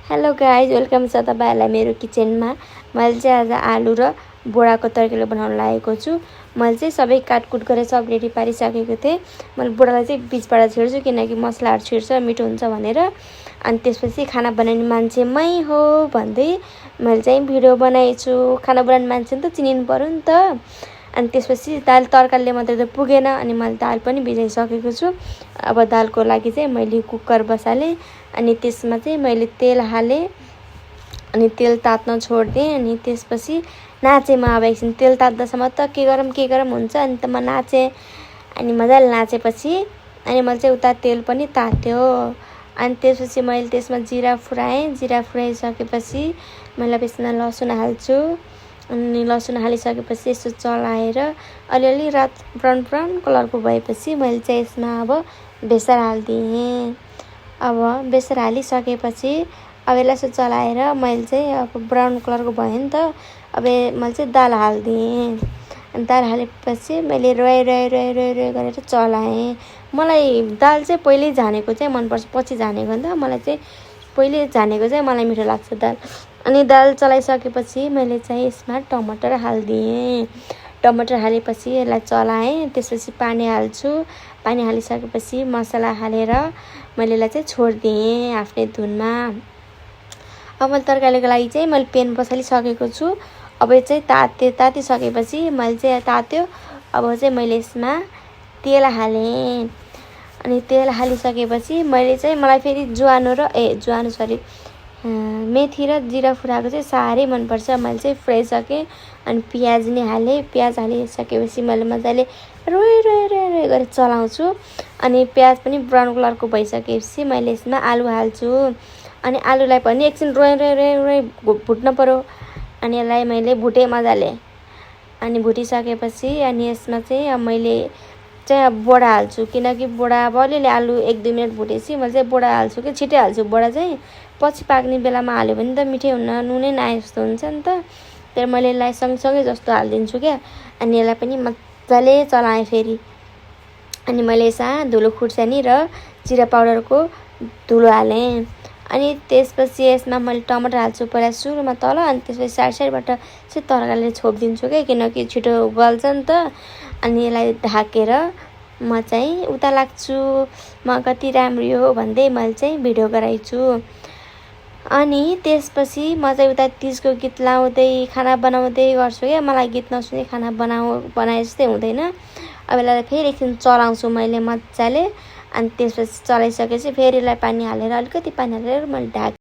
Hello guys, welcome छ तपाईहरुलाई मेरो किचनमा। मैले चाहिँ आज आलु र बोडाको तरकारी बनाउन लागेको छु। मैले चाहिँ सबै काटकुट गरेर सब रेडी पारिसकेको थिएँ। मैले बोडालाई चाहिँ बीचबाट छिर्छु किनकि मसलाहरु छिर्छ मिठो हुन्छ भनेर। अनि त्यसपछि खाना बनाउने मान्छे मै हो भन्दै मैले चाहिँ भिडियो बनाएछु। खाना बनाउने मान्छे त चिनिनु पर्यो नि त। अनि त्यसपछि दाल तरकारीले मात्रै त पुगेन, अनि मैले दाल पनि भिजाइसकेको छु। अब दालको लागि चाहिँ मैले कुकर बसाले, अनि त्यसमा चाहिँ मैले तेल हाले, अनि तेल तात्न छोड्दिएँ। अनि त्यसपछि नाचे म अब एकछिन तेल तात्दासम्म त के गरम हुन्छ। अनि त म नाचे, अनि मजाले नाचेपछि अनि मैले चाहिँ उता तेल पनि तात्यो। अनि त्यसपछि मैले त्यसमा जिरा फुराइसकेपछि मैले त्यसमा लसुन हाल्छु। अनि लसुन हालिसकेपछि यसो चलाएर अलिअलि ब्राउन कलरको भएपछि मैले चाहिँ यसमा अब बेसार हाल्दिएँ। अब बेसार हालिसकेपछि अब यसलाई यसो चलाएर मैले चाहिँ अब ब्राउन कलरको भयो नि त। अब मैले चाहिँ दाल हाल्दिएँ। अनि दाल हालेपछि मैले रोइ गरेर चलाएँ। मलाई दाल चाहिँ पहिल्यै झानेको चाहिँ मनपर्छ, पछि झानेको नि त। मलाई चाहिँ पहिले झानेको चाहिँ मलाई मिठो लाग्छ दाल। अनि दाल चलाइसकेपछि मैले चाहिँ यसमा टमाटर हाल्दिएँ। टमाटर हालेपछि यसलाई चलाएँ। त्यसपछि पानी हाल्छु। पानी हालिसकेपछि मसला हालेर मैले यसलाई चाहिँ छोड्दिएँ आफ्नै धुनमा। अब मैले तरकारीको लागि चाहिँ मैले पेन बसालिसकेको छु। अब यो चाहिँ तातिसकेपछि मैले चाहिँ तात्यो। अब चाहिँ मैले यसमा तेल हालेँ। अनि तेल हालिसकेपछि मैले चाहिँ मलाई फेरि मेथी र जिरा फुराएको चाहिँ साह्रै मनपर्छ। मैले चाहिँ फुराइसकेँ। अनि प्याज नि हालेँ। प्याज हालिसकेपछि मैले मजाले रोइ गरेर चलाउँछु। अनि प्याज पनि ब्राउन कलरको भइसकेपछि मैले यसमा आलु हाल्छु। अनि आलुलाई पनि एकछिन रोइ भुट्न पर्यो। अनि यसलाई मैले भुटेँ मजाले। अनि भुटिसकेपछि अनि यसमा चाहिँ अब मैले चाहिँ बोडा हाल्छु, किनकि बोडा अब अलिअलि आलु 1-2 मिनट भुटेपछि मैले चाहिँ बोडा हाल्छु कि छिटै हाल्छु। बोडा चाहिँ पछि पाक्ने बेलामा हाल्यो भने त मिठै हुन्न, नुनै नआए जस्तो हुन्छ नि त। तर मैले यसलाई सँगसँगै जस्तो हालिदिन्छु क्या। अनि यसलाई पनि मजाले चलाएँ फेरि। अनि मैले धुलो खुर्सानी र जिरा पाउडरको धुलो हालेँ। अनि त्यसपछि यसमा मैले टमाटर हाल्छु पहिला सुरुमा तल, अनि त्यसपछि साइडबाट चाहिँ तरकारीले छोपिदिन्छु क्या, किनकि छिटो गल्छ नि त। अनि यसलाई ढाकेर म चाहिँ उता लाग्छु। म कति राम्रो हो भन्दै मैले चाहिँ भिडियो गराइछु। अनि त्यसपछि म चाहिँ उता तीजको गीत लाउँदै खाना बनाउँदै गर्छु क्या। मलाई गीत नसुने खाना बनाए जस्तै हुँदैन। अब यसलाई फेरि एकछिन चलाउँछु मैले मजाले। अनि त्यसपछि चलाइसकेपछि फेरि यसलाई पानी हालेर अलिकति पानी हालेर मैले